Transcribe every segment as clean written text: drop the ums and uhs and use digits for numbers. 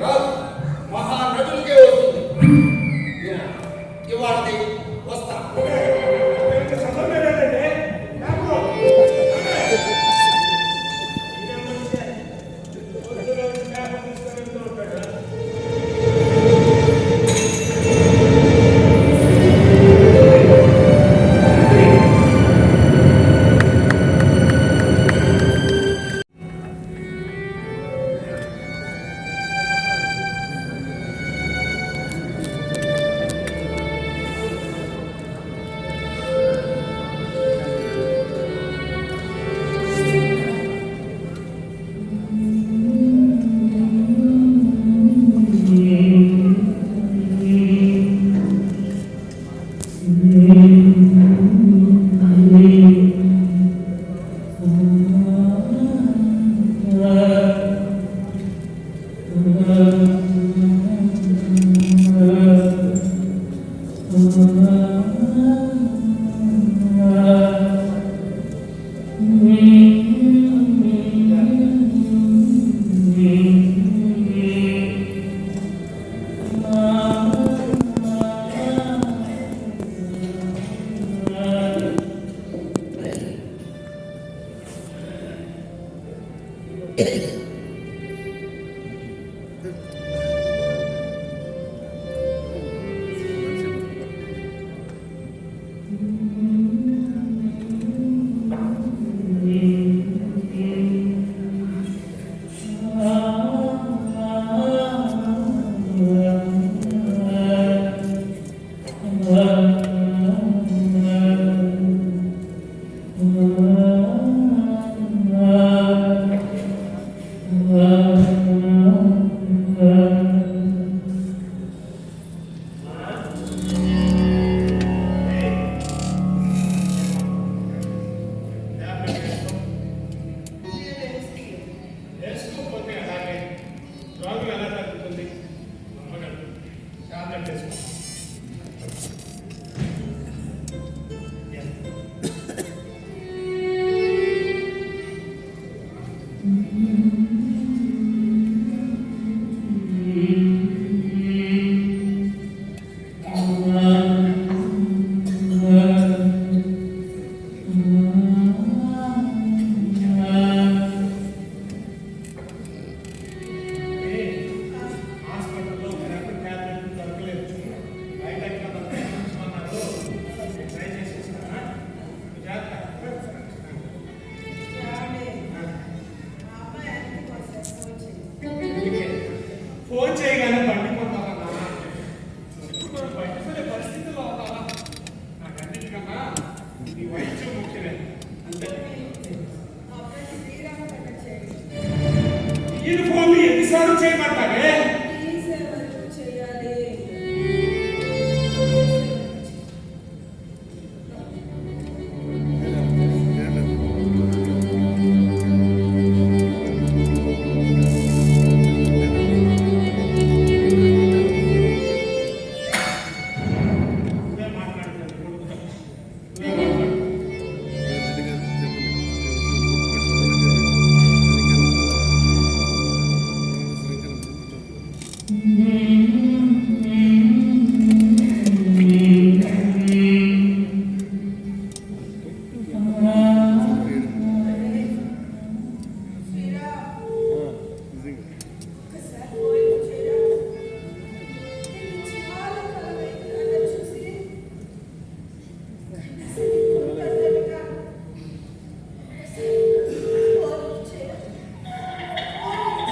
రాదు, మహానదులకే వస్తుంది. ఇవాళ వస్తా.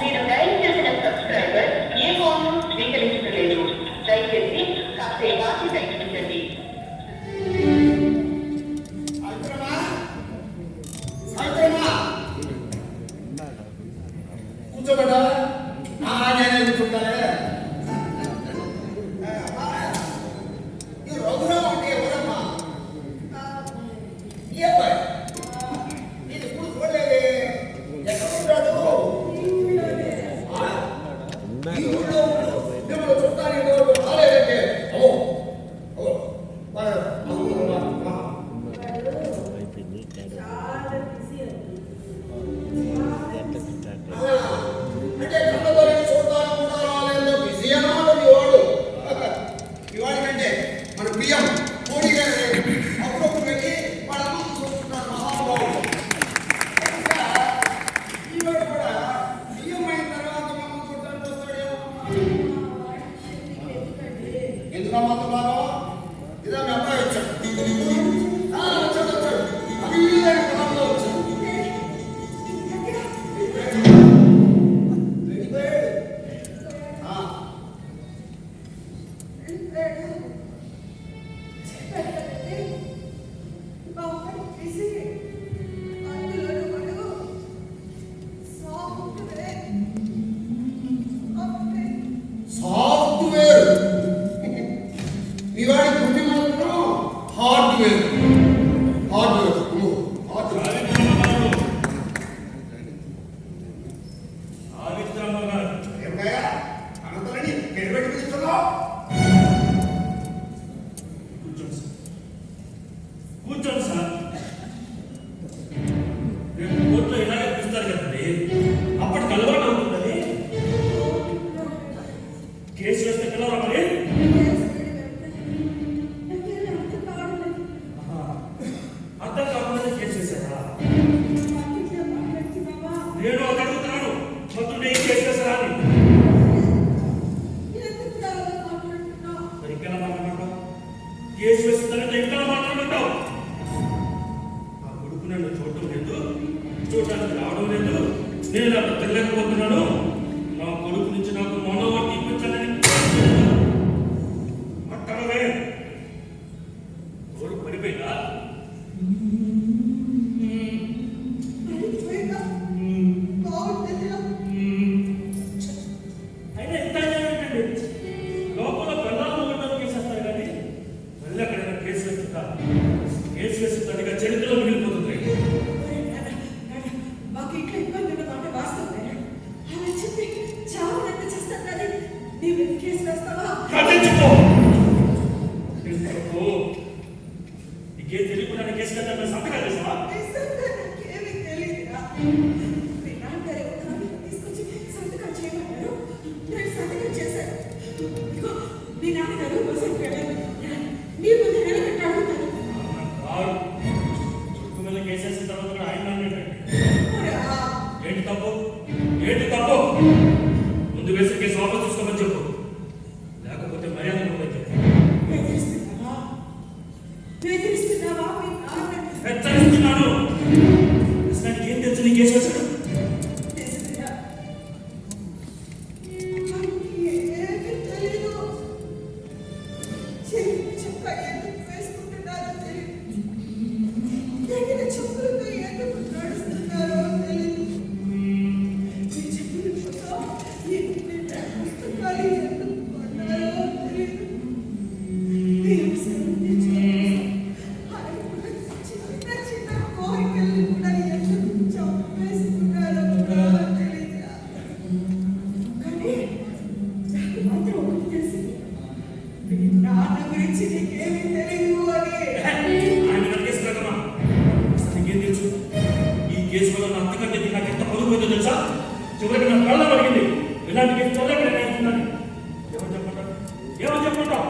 మీరు డైల్ చేసిన సబ్స్క్రైబర్ ఏ ఫోన్ ఎందుకు నమ్ముతున్నాను? ఇదే మీ అబ్బాయి వచ్చాడు. వచ్చాడు వచ్చాడు. అది పొలంలో వచ్చాడు. సాఫ్ట్వేర్ ఇవాడి గుండె మాత్రం హార్డ్వేర్ హార్డ్వేర్ ఏమయ్యా అనంతరని గెలిపెట్టి పిలుస్తున్నావు? కూర్చోండి సార్. రేపు కోర్టులో ఇలాగే పిలుస్తారు కదండి, అప్పటికి అలవాటు అవుతుందని. కేసు వేస్తే పిల్లరా మరి? అర్థం కాకుండా కేసు వేసారా? నేను అది అడుగుతున్నాను, మొత్తం ఏం కేసు వేసారా అని. మరి ఇంకెలా మాట్లాడుకుంటావు? కేసు వేస్తుందంటే ఇంకెలా మాట్లాడుకుంటావు? నా కొడుకు నన్ను చూడటం లేదు, చూడటానికి రావడం లేదు, నేను ఇలా తెలియకపోతున్నాను. నా కొడుకు నుంచి నాకు మనోవర్తి ఇప్పించాలని మాట్లాడవే. కొడుకు పడిపోయిందా? అయినా ఇంత ఏంటండి, లోపల బెల్లాలు ఉండడం కేసేస్తారు కానీ మళ్ళీ అక్కడైనా కేసు వేస్తుందా? కేసు వేస్తుందనిగా చరిత్రలో మిగిలిపోతుంది. మాకు ఇట్లా ఇబ్బంది ఉన్నమాట వాస్తవమే. అలా చెప్పి చాలా ఎంత చేస్తాను కానీ నీవు కేసు వేస్తావా? ఈ కేసు తెలియకుండా కేసు కట్టాలని సంతకాలు చేసావా? నాకేమీ తెలియదురా. మీ నాన్నగారు తీసుకొచ్చి సంతకం చేయమన్నారు, నేను సంతకం చేశాను. ఇదిగో మీ నాన్నగారు బస్సుకు వెళ్ళారు, నీ ముందు నిలబెట్టి అడుగుతాను. చుట్టూ మీద కేసేసిన తర్వాత కూడా ఆయన అన్నట్టు ఒరా, ఏంటి తప్పు? ఏంటి తప్పు? ముందు వేసిన కేసు వాపసు తీసుకోమని చెప్పు, లేకపోతే మర్యాద ఉండదు. బెదిరిస్తున్నావా? బెదిరిస్తున్నావా? మీ నాన్న హెచ్చరిస్తున్నాను. అసలు ఏం తెలుసు నీ కేసు వేసాడు? తెలిసిందా? మనకి ఏమీ తెలీదు. చెక్క ఎందుకు వేసుకుంటున్నారో తెలియదు. తగిన చెప్పులతో ఎందుకు నడుస్తున్నారో తెలియదు. ఈ చెప్పుల కోసం ఎన్ని పుస్తకాలు ఎందుకు కొన్నారో తెలియదు. దేవసేవని చిన్న చిన్న కోరికల్ని కూడా ఎందుకు చంపేసుకున్నారో కూడా తెలియదు. కానీ నాకు మాత్రం ఒకటి తెలిసింది, మీ నాన్న గురించి నీకేమీ తెలియదు అని. ఆయన నరికేసుకురాకమా? అసలు నీకేం తెలుసు? ఈ కేసు వల్ల నా అంతకంటే నాకు ఎంత పలుకుపోయిందో తెలుసా? చివరికి నా కళ్ళ పడిగింది. ఇలాంటి కేసు చదవక నేను వేస్తున్నాను. ఏమని చెప్పంటావు? ఏమని చెప్పంటావు?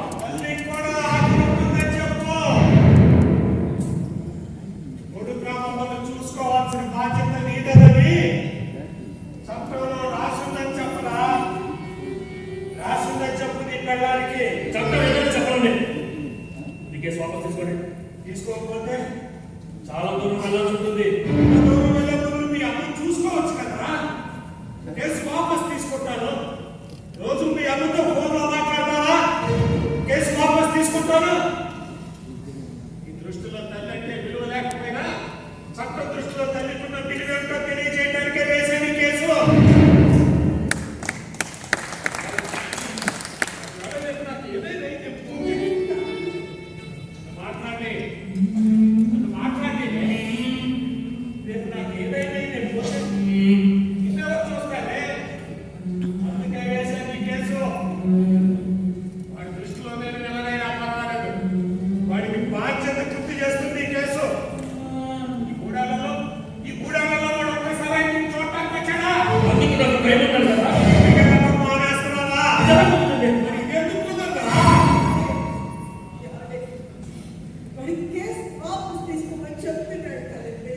చూసుకోవాల్సిన బాధ్యత నీదని చట్టంలో రాసిందని చెప్పరా? రాసిందని చెప్పు నీ పిల్లలకి. చట్టం ఏదైనా చెప్పండి. ఈ కేసు వాపసు తీసుకోండి. తీసుకోకపోతే చాలా దూరం వెళ్ళాల్సి ఉంటుంది. దూరం వెళ్ళే ముందు మీ అమ్మని చూసుకోవచ్చు కదా. కేసు వాపస్ తీసుకుంటాను. రోజు మీ అమ్మతో ఫోన్లో మాట్లాడతారా? కేసు వాపస్ తీసుకుంటాను. ఈ దృష్టిలో తల్లి అంటే విలువ లేకపోయినా చట్ట దృష్టిలో తల్లికున్న విలువ ఏంటో తెలియజేయడానికే వేసాను ఈ కేసు. నాకు ఏదైతే మాట్లాడి రేపు నాకు ఏదైతే ఇంతవరకు చూస్తానే, అందుకే వేసాను ఈ కేసు. వాడి దృష్టిలో నేను ఎవరైనా పర్వాలేదు, వాడికి బాధ్యత గుర్తు చేస్తుంది ఈ కేసు. ఈ గూడాలలో వాడు ఒక్కసారి నేను చూడటానికి వచ్చాడా? అందుకు నాకు భయం ఉండాలి కదా. మానేస్తున్నావా? మరి ఎందుకు కుదరదా? వాడి కేసు వాపస్ తీసుకోమని చెప్తున్నాడు కదండి.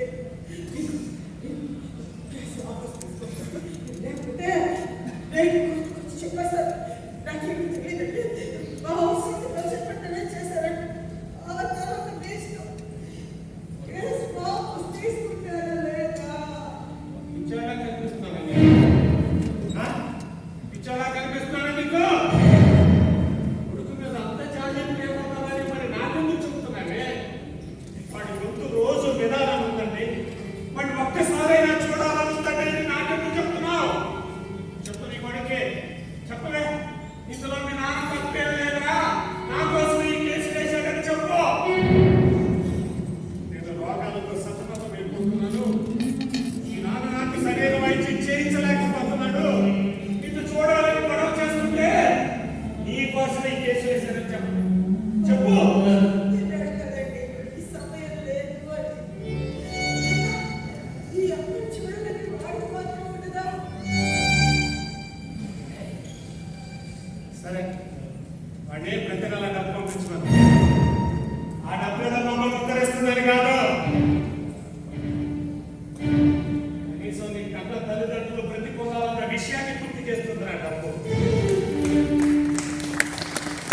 కేసు వాపస్ తీసుకో, లేకపోతే నేను వచ్చి అసలు నాకేమి తెలియదండి. మా సీతలో చెప్పట్టనే చేశారండి. ఆ తర్వాత కేసు వాపస్ తీసుకుంటారా లేదా? పిచ్చోడా కనిపిస్తున్నానండి. పిచ్చోడా కనిపిస్తున్నాను నీకు. కొడుకు మీద అంత చార్జెట్ లేకుండా మరి నాకెందుకు చెప్తున్నానే? వాడి గొంతు రోజు వినాలని ఉందండి. వాడి ఒక్కసారైనా చూడాలని ఉందండి. నాకెందుకు చెప్తున్నావు? చెప్పు నీ కొడుకే. చెప్పలే. ఇందులో మీ నాన్న తప్పేం లేదురా. నా కోసం ఈ కేసు వేశాడని చెప్పు. నేను రోగాలతో సతమతం అయిపోతున్నాను. ఈ నాన్న నాకు సరైన వైద్యం చేయించలేకపోతున్నాడు. నిన్ను చూడాలని గొడవ చేస్తుంటే నీ కోసం ఈ కేసు వేశాడని చెప్పు. చెప్పు. తిన్నాడు కదండి, ఈ సమయం లేదు అని. ఈ అప్పుడు చూడడానికి వాడు మాత్రం ఉండదా? సరే, వాడే ప్రతి నెల డబ్బు పంపించమని. ఆ డబ్బులో మమ్మల్ని ఉత్తరిస్తుందని కాదు. కనీసం నీ కన్న తల్లిదండ్రులు బ్రతికొండాలన్న విషయాన్ని గుర్తు చేస్తుంది ఆ డబ్బు.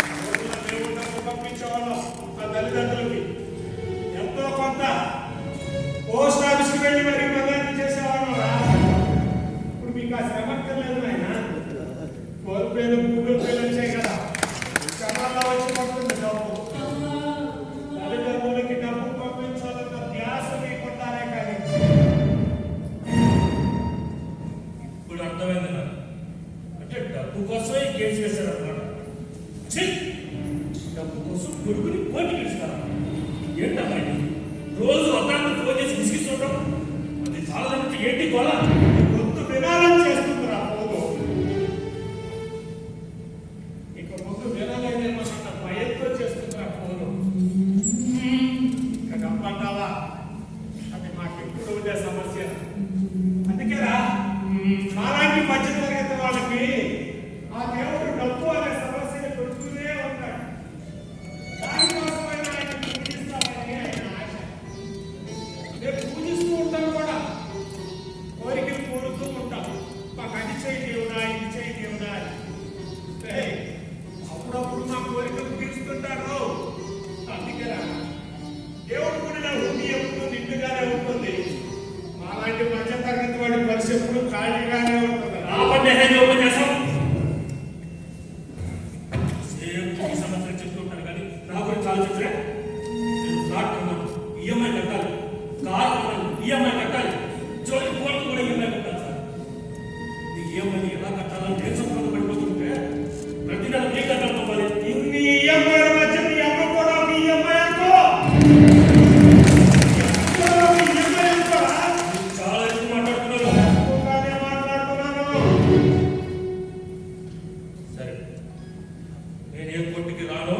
ఆ రోజుల్లో మేము డబ్బు పంపించేవాళ్ళం ఆ తల్లిదండ్రులకి. ఎంతో కొంత పోస్ట్ ఆఫీస్కి వెళ్ళి మరి ప్రదానం చేసేవాళ్ళం రా. ఇప్పుడు మీకు ఆ శ్రమ అక్కర్లేదు నాయన. కోల్పోయిన గూగుల్ పేలు వచ్చాయి కదా, క్షణాల్లో వచ్చి పడుతుంది డబ్బు. తల్లిదండ్రులకి డబ్బు పంపించాలన్న ధ్యాస మీకుంటారే కానీ. ఇప్పుడు అర్థమైంది నాకు. అంటే డబ్బు కోసమే ఈ కేసు వేశారు అనమాట. డబ్బు కోసం కొడుకుని కోర్టుకి ఇస్తారా? ఏంటమ్మా ఇది? రోజు అతను ఫోన్ చేసి విసిగిస్తుంటాం. అది చాలా మంది ఏంటి గోళ? గొంతు వినాలని చేస్తుందిరా పోదు. ఇక ముందు వినాలనేమన్న భయంతో చేస్తుందిరా పోదు. ఇక డబ్బంటావా? అది మాకెప్పుడు ఉండే సమస్య. అందుకేరా మాలాంటి మధ్య తరగతి వాళ్ళకి ఆ దేవుడు డబ్బు అనే సమస్యని పెడుతూనే ఉంటాడు. దానికోసమైనా ఆయన పూజిస్తామని ఆయన ఆశ. నేను పూజిస్తూ ఉంటాను కూడా. కోరికలు కోరుతూ ఉంటాం. మాకు అది చేయి దేవుడా, ఇది చేయి దేవుడా అని. ఏయ్, అప్పుడప్పుడు మా కోరికలు తీరుస్తుంటారు. అందుకేరా దేవుడు కూడా హుండీ ఎప్పుడు నిండుగానే ఉంటుంది. మాలాంటి మధ్య తరగతి వాడి పరిస్థితి ఎప్పుడు ఖాళీగానే ఉంటుంది. నా పని నేను ఓపెన్ చేస్తాం. సేమ్ ఈ సమస్యలు చెప్తుంటాను కానీ నా గురించి ఆలోచించలే. నేను ఫ్లాట్ కొన్నాను, ఈఎంఐ కట్టాలి. కార్ కొన్నాను, ఈఎంఐ కట్టాలి. జోలి కోర్టు కూడా ఈఎంఐ కట్టాలి సార్. ఈ ఈఎంఐని ఎలా కట్టాలని నేను సంబంధం పడిపోతుంటే ప్రతి నెల మీ కట్టాలి పంపాలి. ఇన్ని ఈఎంఐల మధ్య మీ అమ్మ కూడా మీ ఈఎంఐ అనుకో. ఈఎంఐ అనుకోరా? చాలా ఎక్కువ మాట్లాడుతున్నారు. ఎక్కువగానే మాట్లాడుతున్నాను. సరే, నేను ఏ కోర్టుకి రాను.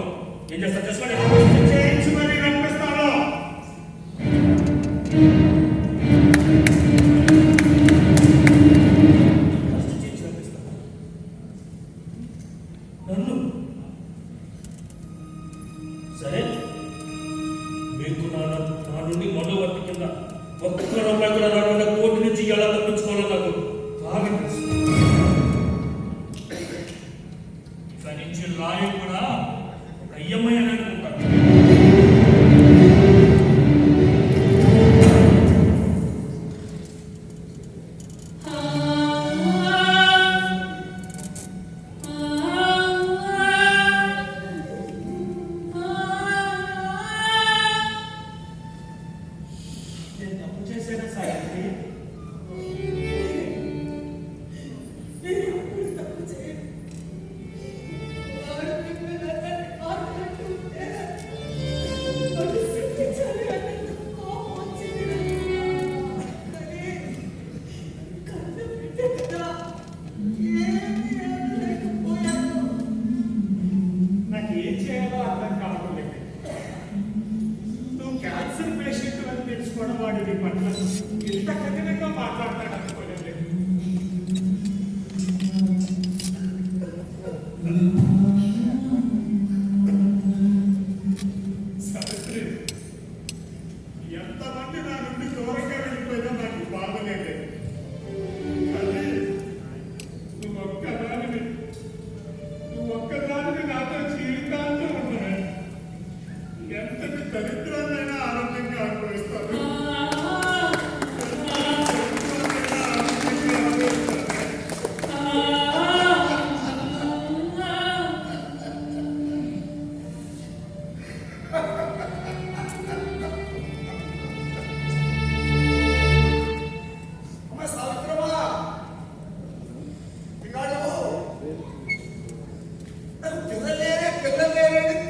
ఏం చేస్తా చేసుకోండి. చేయించి మరీ రప్పిస్తాను. ఫస్ట్ చేసి రప్పిస్తాను. నన్ను సరే, మీకు నా నుండి మొదటి కింద ఒక్క రూపాయి కూడా రాకుండా కోర్టు నుంచి ఎలా తప్పించుకోవాలో నాకు బాగా తెలుసు. ఇక నుంచి లాయర్ కూడా ఒక ఈఎంఐ అని అనుకుంటాను. నేను తప్పు చేశాను సార్. నేను ఎప్పుడు తప్పు చేయను. వాడు మిమ్మల్ని అందరినీ ఆడుకుంటూ ఉంటే వాడు శిక్షించాలి అన్నంత కోపం వచ్చింది నాకు. కానీ కన్న బిడ్డ కదా, ఏమీ అనలేకపోయాను. నాకు ఏం చేయాలో అర్థం కావట్లేదు. నువ్వు క్యాన్సర్ పేషెంట్ అని తెలుసుకోవడం వాడు నీ పట్ల ఇంత కఠినంగా మాట్లాడతాడు అనుకోలేదు. సరే, ఎంతమంది నా నుండి దూరంగా వెళ్ళిపోయినా నాకు బాధలేదు. కానీ నువ్వు ఒక్కదానివి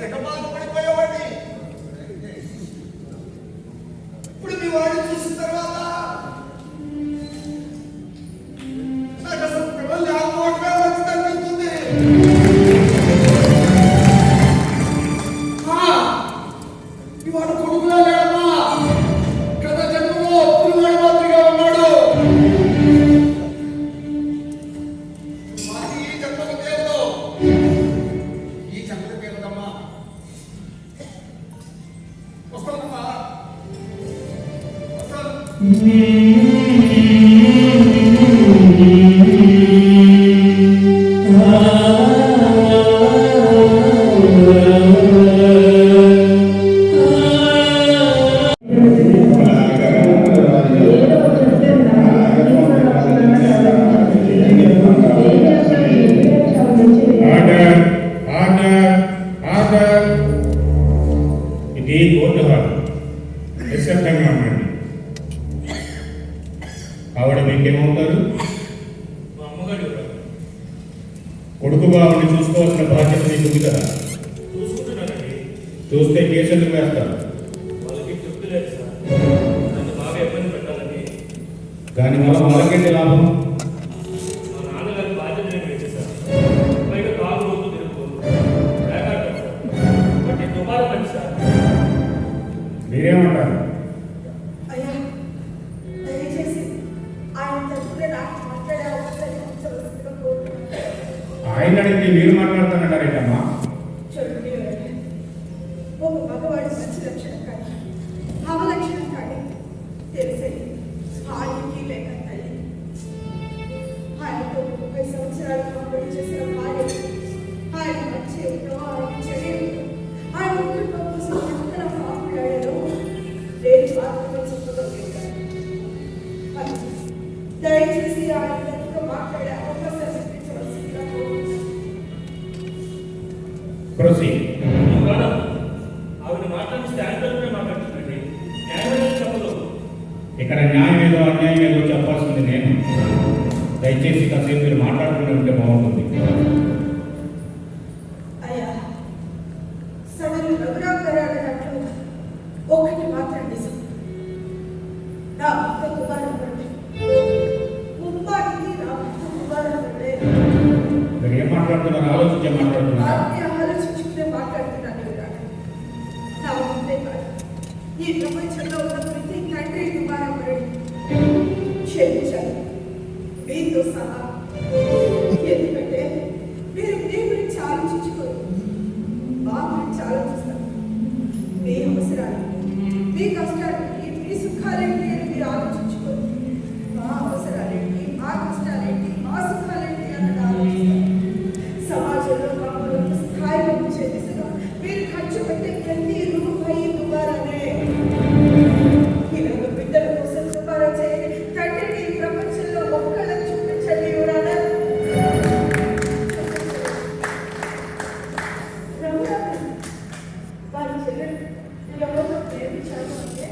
తెగ బాధపడిపోయేవాడిని. ఇప్పుడు మీ వాడిని చూసిన తర్వాత నాకు అసలు పిల్లల్ని ఆడుకోవటమే మంచిది అనిపిస్తుంది. ఇవాడు కొడుకులా లేడమ్మా, గత జన్మలో పురువాడి మాదిరిగా ఉన్నాడు. మరి ఈ జన్మకు తీరదు, ఈ జన్మకు తీరదమ్మా. వస్తానమ్మా, వస్తాను. Order order order. ఇది కోర్టు హాల్, నిశ్శబ్దంగా ఉండండి. ఆవిడ మీకేమవుతారు? మా అమ్మగారు ఎవరు? కొడుకు బాబుని చూసుకోవాల్సిన బాధ్యత మీకు ఉంది కదా. చూసుకుంటున్నానండి. చూస్తే కేసు ఎందుకు వేస్తారు? వాళ్ళకి తృప్తి లేదు సార్. నన్ను బాగా ఇబ్బంది పెట్టాలని దానివల్ల వాళ్ళకేంటి లాభం? మా నాన్నగారి బాధ్యత నేను వేసేసాను. పైగా కాలు రోజు తిరుగుకోను, వేటాడతాను సార్. బట్ దుబారా పని సార్. మీరేమంటారు? అయ్యా, దయచేసి ఆయన తరఫున నాకు మాట్లాడే అవకాశాన్ని ఉంచవలసిందిగా కోరుతున్నాను. ఆయన అడిగితే మీరు మాట్లాడుతానంటారేంటమ్మా? చూడండి ఎవరైనా ఒక మగవాడి మంచి లక్షణం కానీ అవలక్షణం కానీ తెలిసేది భార్యకి లేక తల్లి. ఆయనతో 30 సంవత్సరాలు పంపిణీ చేసిన భార్య ఆయన మంచి ఏమిటో ఆయన చెడు ఏమిటో ఆయన కుటుంబం కోసం ఎంతగా మాట్లాడారో లేని మాత్రమే చెప్పగలిగారు. దయచేసి ఆయన తరఫున మాట్లాడే అవకాశాన్ని ఇప్పించవలసిందిగా కోరుతున్నాను. ప్రొసీడ్. ఇవాళ ఆవిడ మాట్లాడి స్టాండ్ తరఫునే మాట్లాడుతుందండి. న్యాయమైన చెప్పదు. ఇక్కడ న్యాయం ఏదో అన్యాయం ఏదో చెప్పాల్సింది నేను. దయచేసి కాసేపు మీరు మాట్లాడుకుంటూ ఉంటే బాగుంటుంది. అయ్యా, సదరు రఘురామ్ గారు అన్నట్లు ఒకటి మాత్రం నిజం. నా భర్త కుమారుడు కంటే ముప్పాటికి నా భర్త కుమారుడు కంటే మీరు ఏం మాట్లాడుతున్నారు? ఆలోచించే మాట్లాడుతున్నారు. ఆలోచించుకునే మాట్లాడుతున్నాను యువరాజు. నా ముందే కాదు, ఈ ప్రపంచంలో ఉన్న ప్రతి తండ్రి కుమారుడు క్షమించాలి మీతో సహా. ఎందుకంటే మీరు మీ గురించి ఆలోచించుకోరు, మా గురించి ఆలోచిస్తారు. మీ అవసరాలు, మీ కష్టాలేంటి, మీ సుఖాలేంటి అని మీరు ఆలోచించుకోరు. మా అవసరాలేంటి, మా కష్టాలేంటి, మా సుఖాలేంటి అన్నది ఆలోచిస్తారు. సమాజంలో మమ్మల్ని స్థాయిలో ఉంచే దిశగా మీరు ఖర్చు పెట్టే ప్రతి రూపాయి దుబారానే. ఇలాగ బిడ్డల కోసం దుబారా చేయని తండ్రిని ఈ ప్రపంచంలో ఒక్కళ్ళని చూపించండి యువరాజా. రఘురామన్ వారి చెల్లెలు ఎవరో ప్రేమించారు అంటే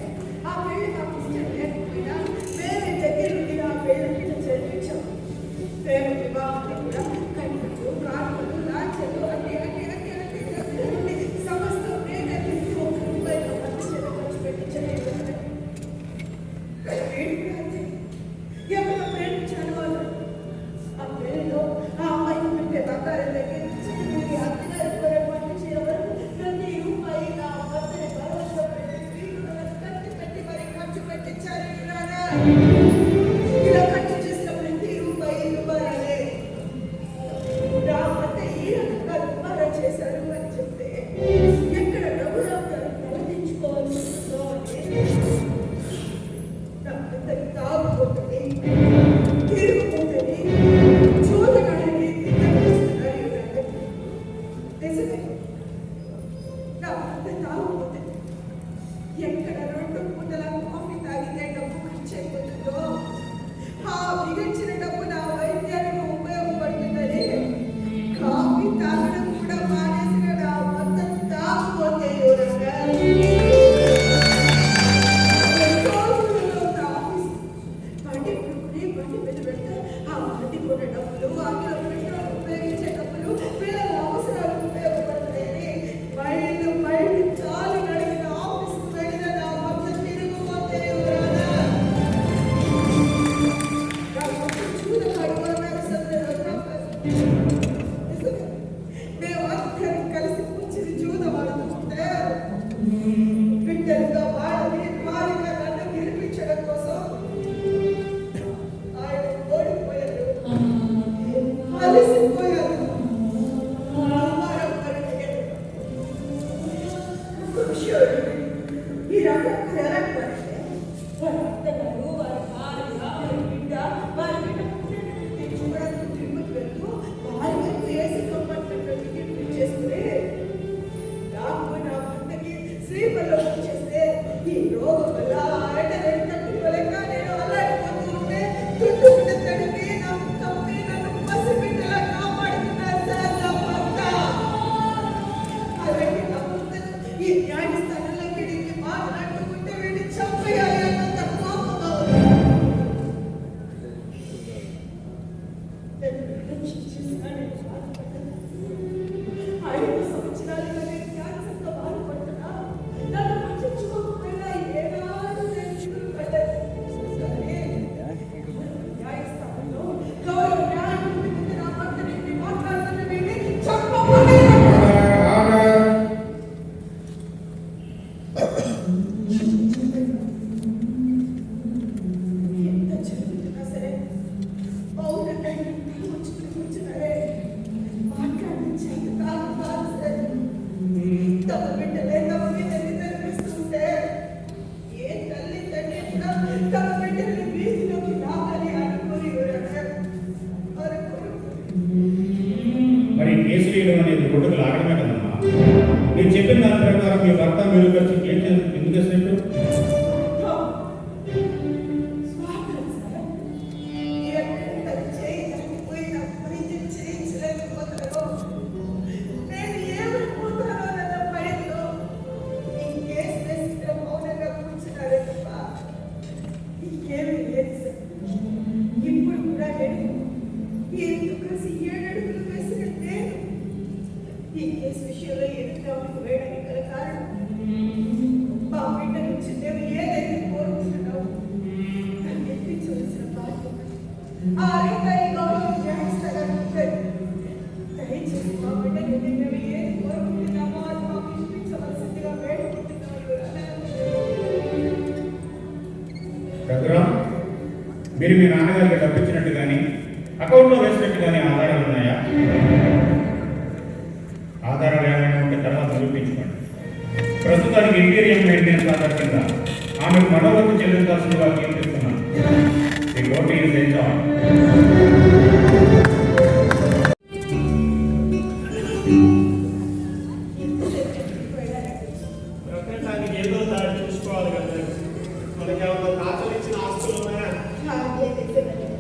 వేయడం అనేది గుడ్డకు లాగడమే కదమ్మా. మీరు చెప్పిన దాని ప్రకారం మీ భర్త మీరు కలిసి ఎందుకు చేసినట్టు? స్వార్థం సార్. ఎక్కడ చేయకపోయినా వైద్యం చేయించలేకపోతారో, నేను ఏమైపోతానోనన్న భయంలో ఈ కేసు వేసిన మౌనంగా కూర్చున్నారే తప్ప ఇంకేమీ లేదు సార్. ఇప్పుడు కూడా నేను ఎందుకు కలిసి 7 అడుగులు వేసిన నేను ఈ కేసు విషయంలో ఎదురు వేయడానికి గల కారణం మా బిడ్డ నుంచి మేము ఏదైతే కోరుకుంటున్నామో దాన్ని ఎత్తించవలసిన బాధ్యత ఆ అర్హత ఈ గౌరవం న్యాయస్థానానికి ఉంటుంది. దయచేసి మా బిడ్డ నుండి మేము ఏది కోరుకుంటున్నామో అది మాకు ఇప్పించవలసిందిగా వేడుకుంటున్నాము. రఘురామ్, మీరు మీ నాన్నగారికి డబ్బిచ్చినట్టు కానీ అకౌంట్లో వేసినట్టు కానీ ఆధారాలు ఉన్నాయా? ఆధారాలు ఏమైనా ఉంటే తర్వాత నిరూపించుకోండి. ప్రస్తుతానికి ఇంటీరియర్ మెయింటెనెన్స్ ఆధార్ కింద ఆమెకు మనోవంతు చెల్లించాల్సిందిగా కీర్తిస్తున్నాను. ఈ రోటీ ఈజ్ ఎంజాయ్. బ్రతకడానికి ఏదో దారి చూసుకోవాలి కదా. మనకి ఏమన్నా తాతలు ఇచ్చిన ఆస్తులు ఉన్నాయా?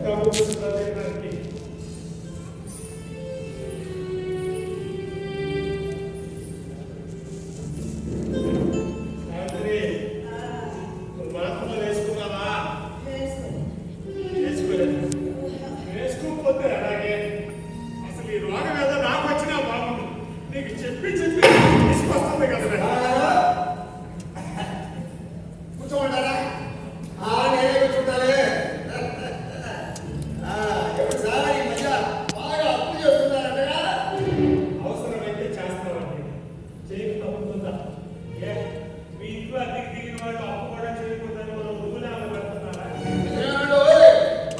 డబ్బు బ్రతకడానికి సావిత్రి, నువ్వు మాత్రలు వేసుకున్నావా? వేసుకోలేదు. వేసుకోకపోతే అలాగే. అసలు ఈ రోగం ఏదో నాకు వచ్చినా బాగుంది. నీకు చెప్పి చెప్పి తీసుకొస్తుంది కదా. కూర్చోమంటారా? నేనే కూర్చుంటాలే. ఎవరు సార్ ఈ మధ్య బాగా అప్పు చేస్తున్నారంటగా? అవసరమైతే చేస్తామండి. చేయకు తప్పుతుందా? ఏ మీ ఇంట్లో అద్దెకి దిగిన వాళ్ళు అప్పు కూడా చేయకూడదని మనం రుజువులు పెడుతున్నారా?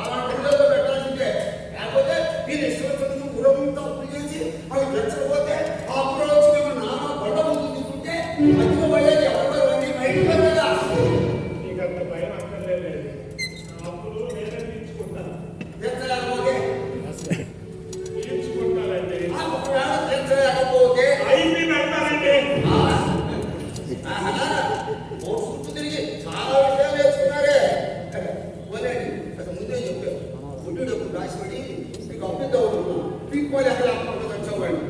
అలాంటి పిల్లలు పెట్టాల్సిందే. లేకపోతే మీరు ఇష్టం వచ్చినందుకు ఊరంతా అప్పు చేసి అవి తెచ్చకపోతే ఆ అప్పులో వచ్చి మేము నాన్న బండ ముందు తీసుకుంటే మధ్యలో పడేది ఎవరితో బయటకు వెళ్ళగా. నీకంత భయం అక్కర్లేదు. అప్పులు నేనే తీర్చుకుంటాను. తెచ్చలేకపోతే తీర్చుకుంటానండి. ఒకవేళ తెచ్చలేకపోతే ఐపీ పెడతానండి. చుట్టూ తిరిగి చాలా విషయాలు నేర్చుకున్నారే. పోలేండి, అసలు ముందే చెప్పారు. గుడ్డు డబ్బులు రాసిపడి మీకు అప్పిద్దాం పీక్కోవాలి. అసలు అప్పుడు వచ్చేవాడిని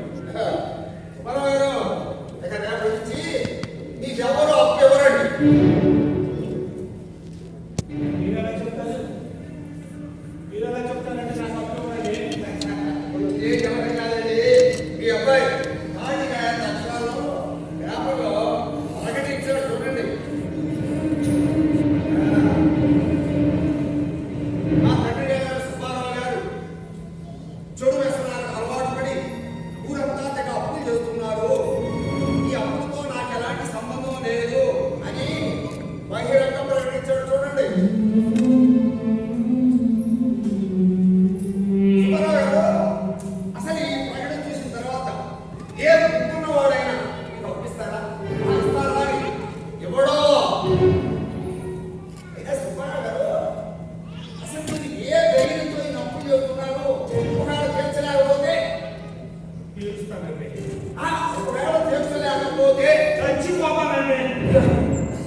సుబ్బారావు గారు, ఇక రేపు నుంచి మీకెవరు అప్పు ఎవరండి? మీరెలా చెప్తారు? మీరెలా చెప్తారంటే నాకు అప్పు ఇవ్వండి. ఎవరైనా కాదండి, మీ అబ్బాయి కాళికాయ అక్షరాలు పేపర్లో ప్రకటించాడు చూడండి. మా తండ్రి గారు సుబ్బారావు గారు చెడు వ్యసనాలకు అలవాటు పడి ఊరంతా తెగ అప్పులు చేస్తున్నారు. ఈ అప్పులతో నాకు ఎలాంటి సంబంధం లేదు అని బహిరంగ ప్రకటించాడు చూడండి. సుబ్బారావు గారు, అసలు ఈ ప్రకటన చూసిన తర్వాత ఏ ఉన్నవాడైనా మీకు అప్పిస్తారా? ఇస్తారా అని ఎవడో. అయితే సుబ్బారావు గారు, అసలు మీరు ఏ ధైర్యంతో ఈ అప్పులు చేస్తున్నారు? ఒకవేళ తీర్చలేకపోతే తీరుస్తానండి. ఒకవేళ తీర్చలేకపోతే చచ్చిపోతానండి.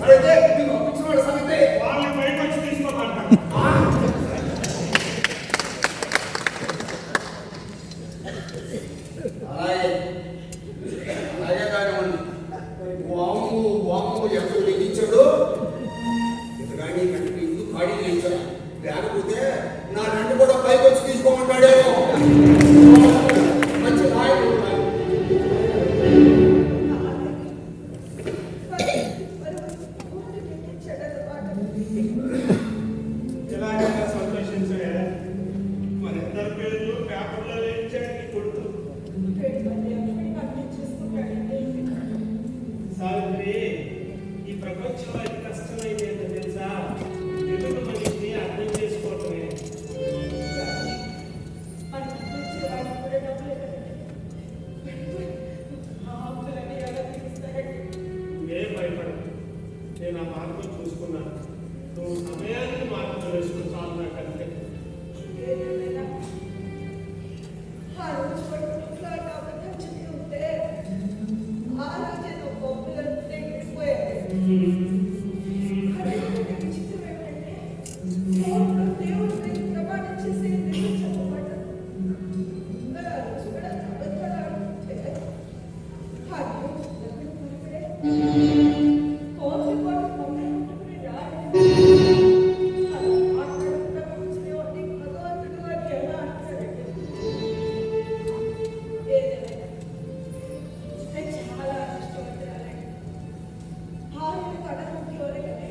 అయితే మీకు అప్పించిన వాళ్ళ సంగతి వాళ్ళని బయట వచ్చి తీసుకోమంటాను. అలాగే అలాగే కానివ్వండి. వాము వాము ఎంత లెక్కించాడు ఎందుకంటే కంటికి ఎందుకు ఖాళీ చేయించాడు. లేకపోతే నా రెండు కూడా పైకి వచ్చి తీసుకోమంటాడేమో. మంచి నాయకుడు ఉన్నాడు. మరి కోసి కోసి మమ్మల్ని ముట్టుకునే డాడీ అలా మాట్లాడుతున్న కూర్చునేవాడిని భగవంతుడు అని ఎలా అంటాడండి. ఏదేమైనా నేను చాలా కష్టపడ్డానండి. భార్యను కడముట్లోనే కానీ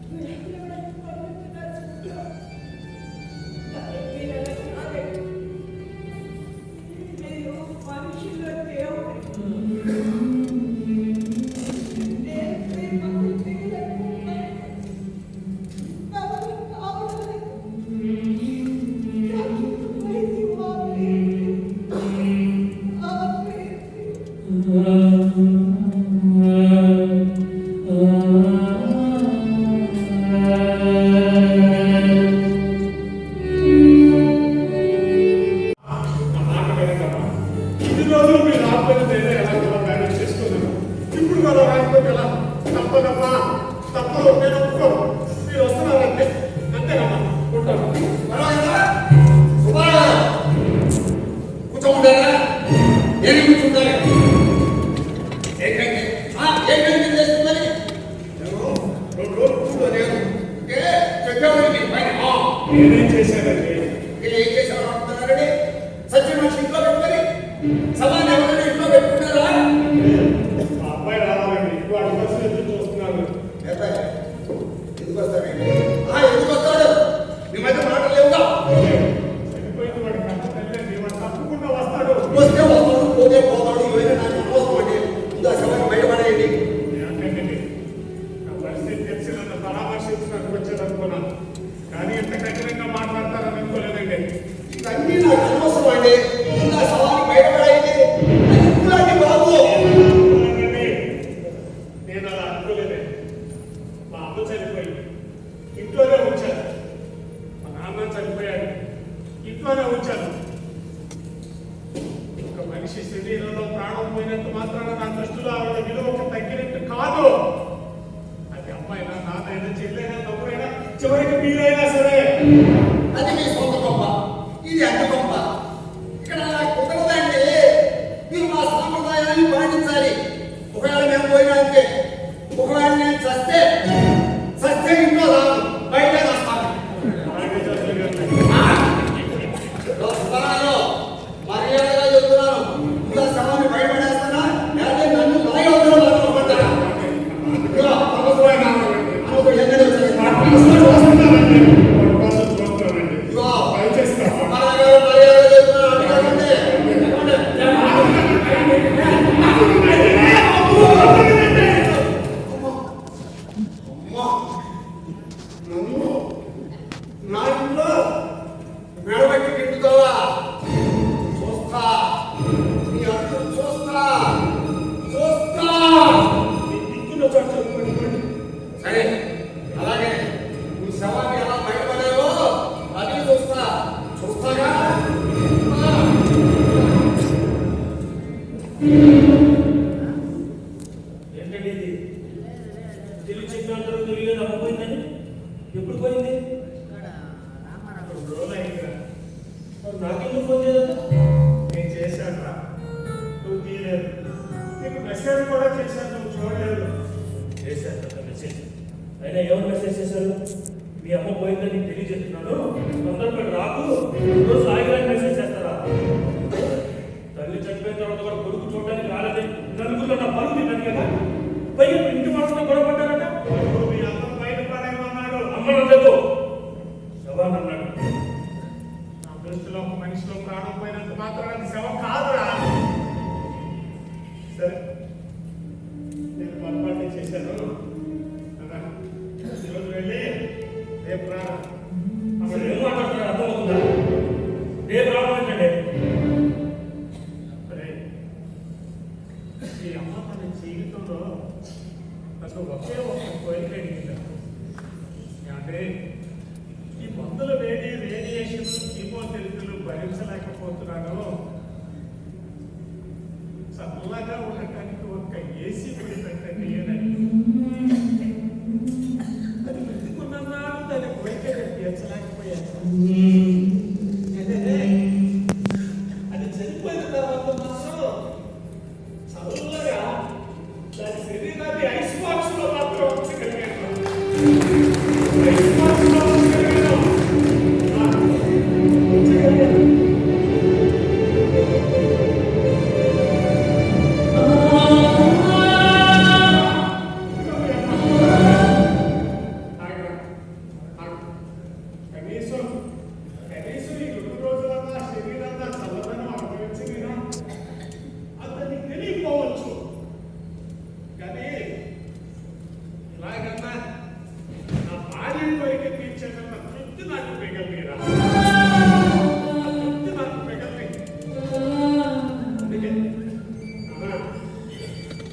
విడాకులు ఇవ్వడానికి పంపిస్తున్నారు. కానీ మీరు అలా కాదండి. మీరు మనుషుల్లో దేవుడు. నేను ప్రేమకు దిగలేకపోతున్నాను. నాకు కావట్లేదు. నాకు ప్రేమ ఇవ్వాలి. ఆ ప్రేమ నా మాట వినకమ్మా. ఇన్ని రోజులు మీరు ఆత్మహత్య ఎలా మేనేజ్ చేసుకున్నాను. ఇప్పుడు కూడా రాకపోతే ఎలా? తప్పదమ్మా, తప్పదు. నేను ఒప్పుకోను. మీరు వస్తున్నారంటే అంతేనమ్మా. ఉంటాను. పర్వాలేదా? సుబ్బారావు గారు, కూర్చోమంటారా? నేను కూర్చుంటాను. ఏంటంటే ఏంటంటే మీరు చేస్తుందని నేను 2 రోజులు కూర్చోలేదు. అంటే చెప్పేవాడిని మీకు పైన నేనేం చేశానండి? ఏం చేసేవాడు అంటున్నారండి? సత్య మనిషి ఇంట్లో పెట్టుకొని సమాన్ని ఎవరైనా ఇంట్లో పెట్టుకున్నారా? మా అబ్బాయి రావాలండి. వాడి కోసం ఎదురు చూస్తున్నాను. అబ్బాయి ఎందుకు వస్తాడండి? ఎందుకు వస్తాడు? మీ మధ్య మాటలు లేవుగా. చనిపోయిన వాడి కథ తెలియదు. వాడు తప్పకుండా వస్తాడు. వస్తే వస్తాడు, పోతే పోతాడు. ఇవన్నీ నాకు అనవసరం అండి. ముందు ఆ శవాన్ని బయటపడేయండి. ఏంటండి, నా పరిస్థితి తెలిసి నన్ను పరామర్శించడానికి వచ్చారనుకున్నాను. కానీ ఇంత కఠినంగా మాట్లాడతారని అనుకోలేదండి. ఇవన్నీ నాకు అనవసరం అండి. ముందు ఆ శవాన్ని బయటపడేయండి. అది ఇంకోటి బాబు. అనుకున్నానండి. నేను అలా అనుకోలేదే. మా అమ్మ చనిపోయింది, ఇంట్లోనే ఉంచాను. మా నాన్న చనిపోయాడు, ఇంట్లోనే ఉంచాను. ఒక మనిషి శరీరంలో ప్రాణం పోయినంత మాత్రాన నా దృష్టిలో ఆవిడ విలువ తగ్గినట్టు కాదు. అది అమ్మాయినా, నాన్నైనా, చెల్లైనా, తమ్ముడైనా, చివరికి మీరైనా సరే. అది మీ సొంత గొప్ప, ఇది అంత గొప్ప. ఇక్కడ నాకు కుదరదండి. మీరు మా సాంప్రదాయాన్ని పాటించాలి. ఒకవేళ మేము పోయినా అంతే. ఒకవేళ నేను చస్తే ఇంట్లో రాను, బయట వస్తాను. అలాగే చదువుగారు. సుబ్బారావు, మర్యాదగా చెప్తున్నాను. ముందు ఆ శవాన్ని బయటపడేస్తానా లేకపోతే నన్ను లాగే వదలమంటారా? ఇదిగో, అనవసరమైన అనవసరం ఎన్నడూ వస్తున్నానండి. వాడి కోసం చూస్తున్నానండి. ఇదిగో, దయచేసి సుబ్బారావు గారు మర్యాదగా చెప్తున్నాను. అడగండి. అమ్మా, నన్ను నా ఇంట్లో మెడబెట్టి గిట్టుతావా? చూస్తా, నీ అర్థం చూస్తా. మీ దిక్కున్న చోట చదువుకోండి. సరే, అలాగే నీ శవాన్ని ఎలా బయటపడాలో అది చూస్తాగా. ఏంటండి ఇది? తెలివి చెప్పినంతలో తెలియలేదు అమ్మపోయిందని. ఎప్పుడు పోయింది? 2 రోజులు అయిందిరా. నాకెందుకు ఫోన్ చేయలేదు? నేను చేశాను రా, నువ్వు తీయలేదు. నీకు మెసేజ్ కూడా చేశాను, నువ్వు చూడలేదు. చేశారు కదా మెసేజ్. అయినా ఎవరు మెసేజ్ చేశారు? మీ అమ్మ పోయిందని నీకు తెలియజేస్తున్నాను, తొందరపడి రాకు, 2 రోజులు ఆగిరాని మెసేజ్ చేస్తారా? తల్లి చనిపోయిన తర్వాత కూడా కొడుకు చూడడానికి రాలేదని నలుగురిలో నా పరుగు తిన్నాను కదా. పైగా ఇంటి మనసులో గొడవపడ్డారట. నువ్వు మీ అమ్మ బయట పడేమన్నాడు. అమ్మనందదు శవాన్ అన్నాడు. నా దృష్టిలో ఒక మనిషిలో ప్రాణం పోయినంత మాత్రం అది శవం కాదురా. సరే, నేను పొరపాటు చేశాను. అన్నా, ఈరోజు వెళ్ళి రేపు రా. అసలు ఏం మాట్లాడుతున్నారు అర్థమవుతుందా? రేపు రావడం ఏంటంటే ఒరేయ్, ఈ అమ్మ తన జీవితంలో నాకు ఒకే ఒక కోరిక అడిగిందా. అంటే ఈ మందుల వేడి, రేడియేషన్, కీమోథెరపీలు భరించలేకపోతున్నాను. చల్లగా ఉండటానికి ఒక ఏసీ పొడి పెట్టండి అని. అది పెట్టుకున్నాను, దాని కోరిక తీర్చలేకపోయాను. అది చనిపోయిన తర్వాత మాత్రం చల్లగా దాని శరీరం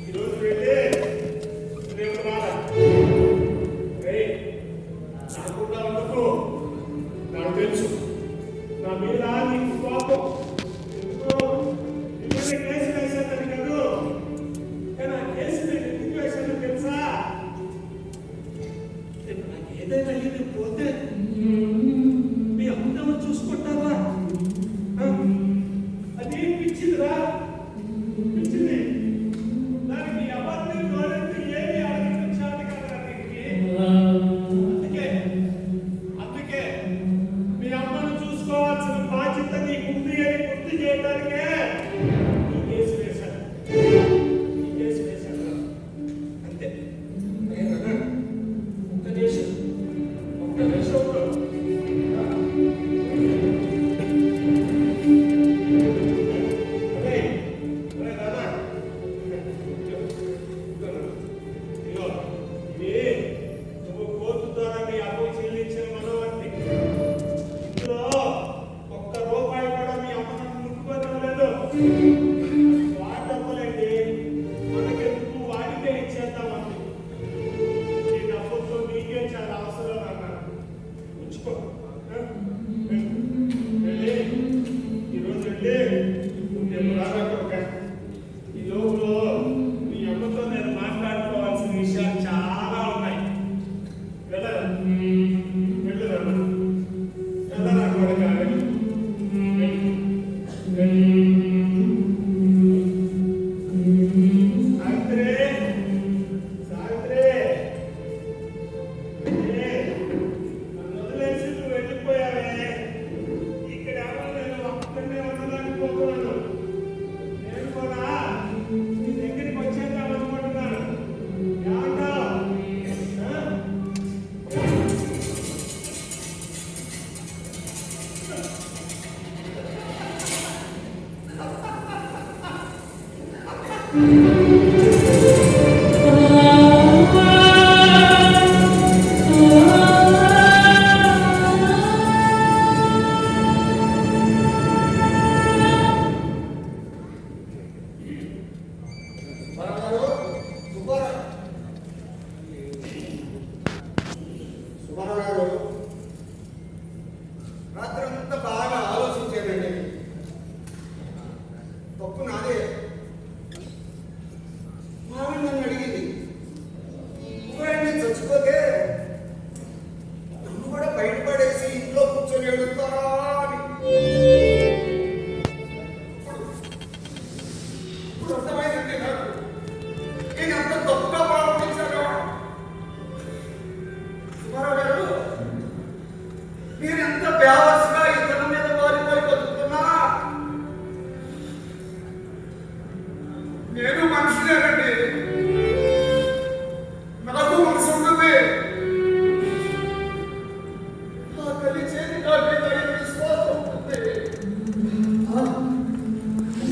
ఈరోజు వెళ్ళి రేపు రాదా నాకుండా ఉండకు. నాకు తెలుసు నా మీద నీకు కోపం. కేసు వేసానని కాదు, కానీ ఆ కేసు నేను ఎందుకు వేసానో తెలుసా? నాకు ఏదైనా అయ్యింది పోతే మీ అమ్మమ్మ చూసుకుంటావా? అది పిచ్చిందిరా, పిచ్చింది. దానికి మీ అమ్మాయి నోడెత్తి ఏమి అడిగించాలి కదా దీనికి. అందుకే మీ అమ్మను చూసుకోవాల్సిన బాధ్యత నీకుంది అని గుర్తు చేయడానికే ఈ కేసు వేశాను. ఈ కేసు వేశాను అంతే. ఒక్క దేశం ఈ లోపల మీ అమ్మతో నేను మాట్లాడుకోవాల్సిన విషయాలు చాలా ఉన్నాయి. వెళ్ళరా కొడుక. సావిత్రి నన్ను వదిలేసి నువ్వు వెళ్ళిపోయావే. ఇక్కడ నేను ఒక్కడే ఉండలేకపోతున్నాను. నేను కూడా నీ దగ్గరికి వచ్చేద్దాం అనుకుంటున్నాను. ఏమంటావు? సుబ్బారావు గారు, రాత్రంతా బాగా ఆలోచించానండి. తప్పు నాదే. మావిడ నన్ను అడిగింది, నువ్వేంటి చచ్చిపోతే నన్ను కూడా బయటపడేసి ఇంట్లో కూర్చొని ఏడుస్తారా అని. ఇప్పుడు అర్థమైందండి నాకు నేను అంత తప్పుగా ప్రవర్తించాను. సుబ్బారావు గారు, మీరెంత బ్యాలెన్స్గా ఇతరుల మీద వారిపోయి బతుకుతున్నా నేను మనిషినేనండి. నాకు మనసు ఉంటుంది. నా తల్లి చేతి కాపీ విశ్వాసం ఉంటుంది.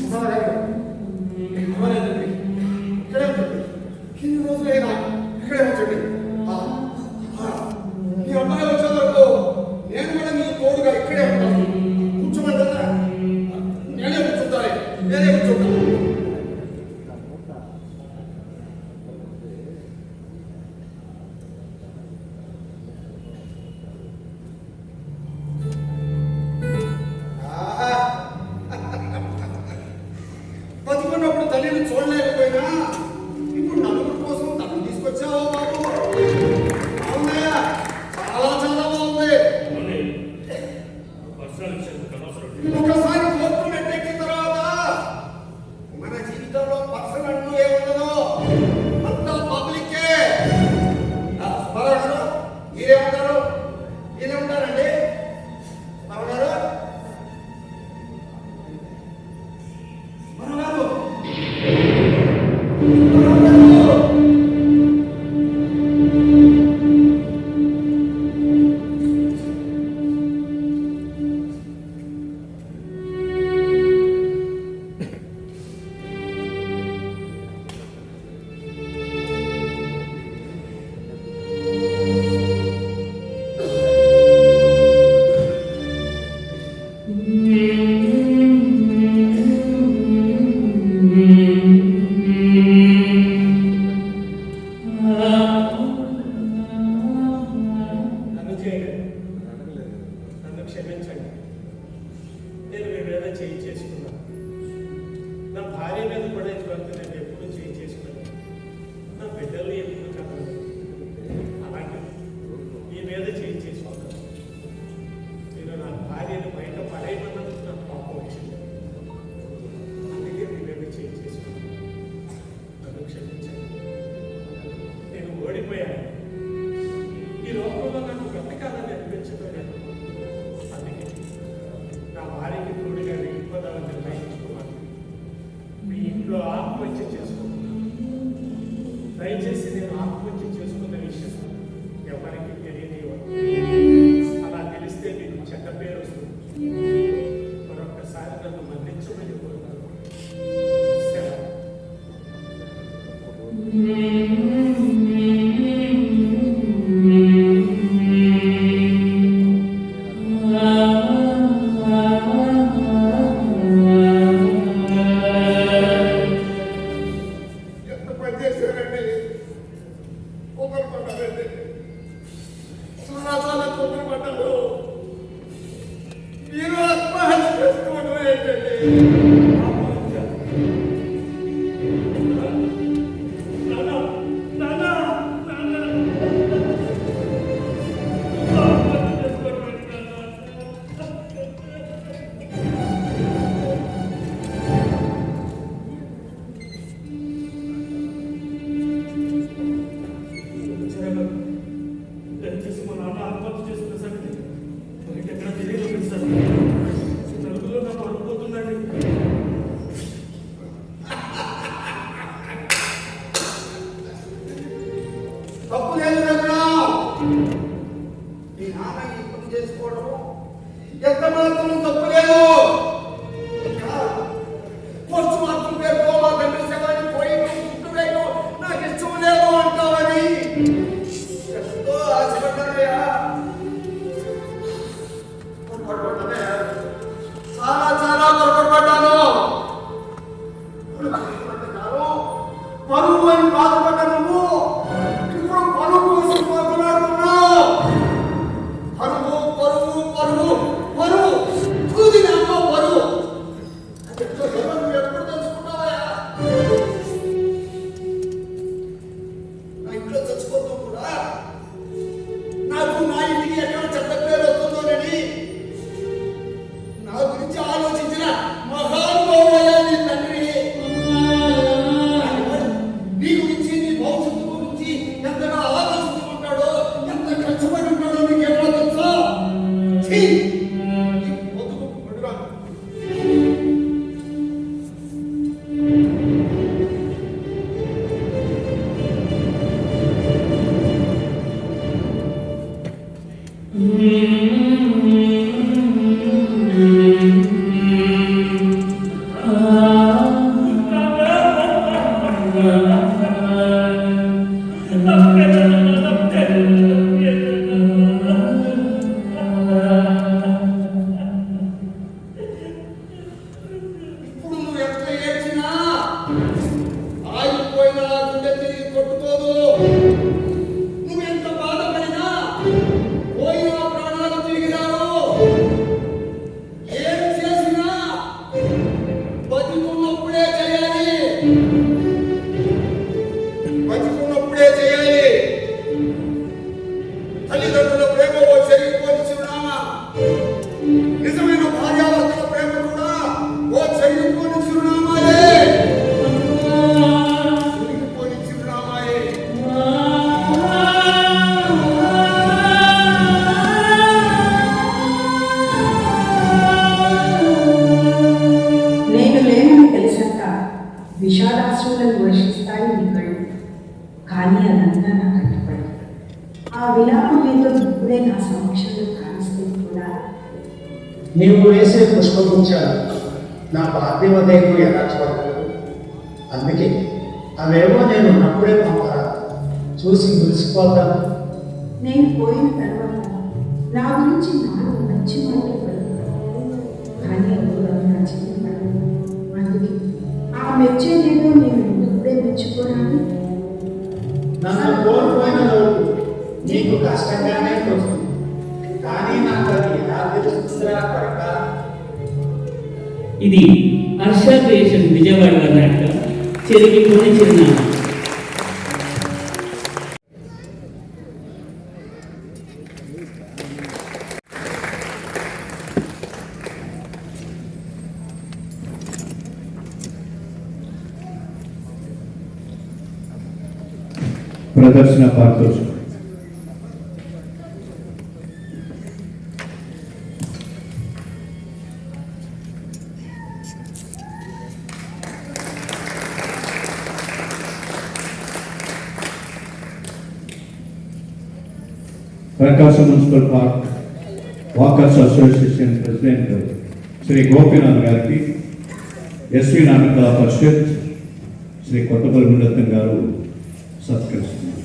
సుబ్బారావు గారు, అవ్వలేదండి. ఇక్కడే ఉంటుంది. ఇన్ని రోజులైనా ఇక్కడే ఉంచండి. మీ అమ్మాయి వచ్చే వరకు నేను కూడా మీ తోడుగా ఇక్కడే ఉంటాను. కూర్చోమంటారా? నేనే కూర్చుంటాను. బతుకున్నప్పుడు తల్లిని చూడలేకపోయినా ఇప్పుడు నలుగురు కోసం తల్లిని తీసుకొచ్చావా బాబు? అవునయ్యా, చాలా చాలా బాగుంది. ఒకసారి కోర్టు నెట్టెక్కిన తర్వాత మన జీవితంలో పర్సన్ అంటూ ఏముండదు, అంతా పబ్లిక్కే. సుబ్బారావు గారు, మీరేమంటారు? మీరేమంటారండి సుబ్బారావు గారు? సుబ్బారావు గారు, ఇంట్లో ఆత్మహత్య చేసుకుంటున్నాను. దయచేసి నేను ఆత్మహత్య చేసుకున్న విషయం ఎవరికి తెలియనివ్వదు. అలా తెలిస్తే మీకు చెడ్డ పేరు వస్తుంది. మరొక్కసారి నన్ను మన్నించమని కోరుతాను. సెలవు. ఎంత పని చేశారండి, కుక్కలు పడ్డారండి, చాలా కుక్కలు పడ్డారు. మీరు ఆత్మహత్య చేసుకోవడం ఏంటండి? దయచేసి మా నాన్న ఆత్మహత్య చేసుకున్న సంగతి బయట ఎక్కడ తెలియదు సార్. నలుగురిలో నాకు అనుకోతుందండి. తప్పు లేదు రమణ. మీ నాన్న ఈ పని చేసుకోవడం ఎంత మాత్రం తప్పు లేదు. పోస్ట్ మార్టం పేరుతో మా తండ్రి శవాన్ని పోయి గుట్టు వేయడం నాకు ఇష్టం లేదు అంటావని ఎంతో ఆశపడ్డానయ్యా. పొరపడ్డానయ్యా, చాలా పొరపడ్డాను. పరువు అని బాధపడ్డా నువ్వు ఇప్పుడు పరువు కోసం మాట్లాడుతున్నావు. పరువు పరువు పరువు పరువు పూది నామో పరువు అది ఎంతో ఎవరు నువ్వు ఎప్పుడు తెలుసుకున్నావయ్యా? నా ఇంట్లో చచ్చిపోతాం కూడా నాకు నా ఇంటికి ఎక్కడ చెడ్డ పేరు వస్తుందోనని నా గురించి ఆలోచించిన మహానుభావయ్యా నీ తండ్రి. నీ గురించి, నీ భవిష్యత్తు గురించి ఎంతగా ఆలోచిస్తుంటాడో, ఎంత కష్టపడి ఉంటాడో నీకేమో తెలుసా? ఛీ! ఈ బతుకు పడుగా. ఇప్పుడు నువ్వు ఎంత ఏడ్చినా ఆగిపోయిన ఆ గుండె తిరిగి కొట్టుకోదు. నువ్వెంత బాధపడినా పోయిన ప్రాణాలు తిరిగి రావు. ఏం చేసినా బతికున్నప్పుడే చేయాలి. బతికున్నప్పుడే చేయాలి. తల్లిదండ్రుల ప్రేమ ఓ చెరిగిపోని చిరునామా. నిజమైన భార్యాభర్తల ప్రేమ కూడా ఓ చెరిగిపోని చిరునామాయే. చెరిగిపోని చిరునామాయే. నేను లేనని తెలిసాక విషాదాశ్రులను వర్షిస్తాయి నీ కళ్ళు. కానీ అదంతా నా కట్టుబడి. ఆ విలాపం ఏదో ఇప్పుడే నా సమక్షంలో కానిస్తుంది కూడా. నీవు వేసే పుష్పగుచ్చాలు నా పార్థివ దేహం ఎలా చూడగలవు? అందుకే అవేమో నేను ఉన్నప్పుడే పంపరా, చూసి మురిసిపోతాను. నేను పోయిన తర్వాత నా గురించి నాలుగు మంచి మాటలు పలుకుతాను. కానీ అప్పుడు అవి నా చెల్లి పడదు. అందుకే ఆ మెచ్చేదేదో నేను ఇప్పుడే మెచ్చుకోరాను. నన్ను కోల్పోయిన లోటు నీకు కష్టంగానే తోస్తుంది. కానీ నాకు అది ఎలా తెలుస్తుందిరా కొరక? ఇది హర్ష క్రియేషన్ విజయవాడ కర్ణాటక చెరిగిపోని చిరునామా. ప్రదర్శన పారితోషికం. Prakasam municipal park walkers association president Shri Gopinath గారికి, ఎస్వి నాటక పరిషత్ శ్రీ కొత్తపల్లి మురళీధర్ గారు సత్కరిస్తున్నారు.